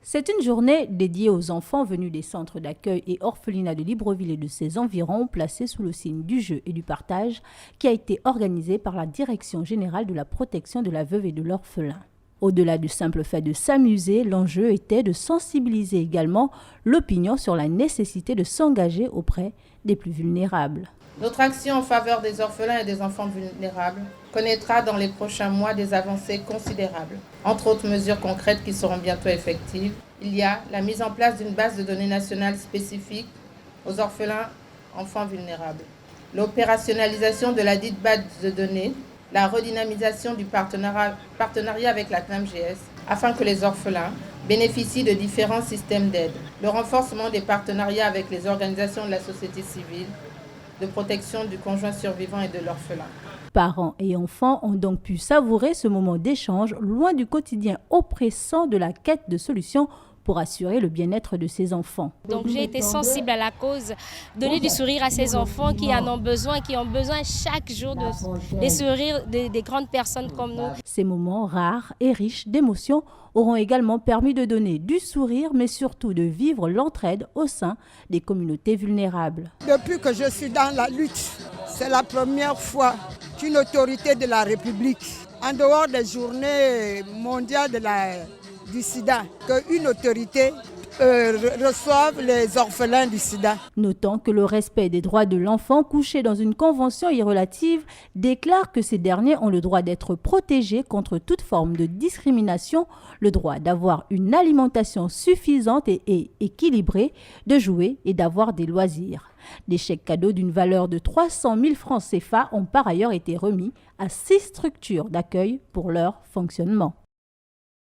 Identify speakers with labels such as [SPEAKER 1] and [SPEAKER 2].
[SPEAKER 1] C'est une journée dédiée aux enfants venus des centres d'accueil et orphelinats de Libreville et de ses environs, placés sous le signe du jeu et du partage, qui a été organisée par la Direction générale de la protection de la veuve et de l'orphelin. Au-delà du simple fait de s'amuser, l'enjeu était de sensibiliser également l'opinion sur la nécessité de s'engager auprès des plus vulnérables.
[SPEAKER 2] Notre action en faveur des orphelins et des enfants vulnérables connaîtra dans les prochains mois des avancées considérables. Entre autres mesures concrètes qui seront bientôt effectives, il y a la mise en place d'une base de données nationale spécifique aux orphelins enfants vulnérables, l'opérationnalisation de la dite base de données, la redynamisation du partenariat avec la CNAMGS afin que les orphelins bénéficient de différents systèmes d'aide, le renforcement des partenariats avec les organisations de la société civile, de protection du conjoint survivant et de l'orphelin.
[SPEAKER 1] Parents et enfants ont donc pu savourer ce moment d'échange loin du quotidien oppressant de la quête de solutions pour assurer le bien-être de ces enfants.
[SPEAKER 3] Donc j'ai été sensible à la cause, donner du sourire à ces enfants qui en ont besoin, qui ont besoin chaque jour des sourires des grandes personnes comme nous.
[SPEAKER 1] Ces moments rares et riches d'émotions auront également permis de donner du sourire, mais surtout de vivre l'entraide au sein des communautés vulnérables.
[SPEAKER 4] Depuis que je suis dans la lutte, c'est la première fois qu'une autorité de la République, en dehors des journées mondiales du sida, qu'une autorité reçoive les orphelins du sida.
[SPEAKER 1] Notant que le respect des droits de l'enfant couché dans une convention irrelative déclare que ces derniers ont le droit d'être protégés contre toute forme de discrimination, le droit d'avoir une alimentation suffisante et équilibrée, de jouer et d'avoir des loisirs. Des chèques cadeaux d'une valeur de 300 000 francs CFA ont par ailleurs été remis à 6 structures d'accueil pour leur fonctionnement.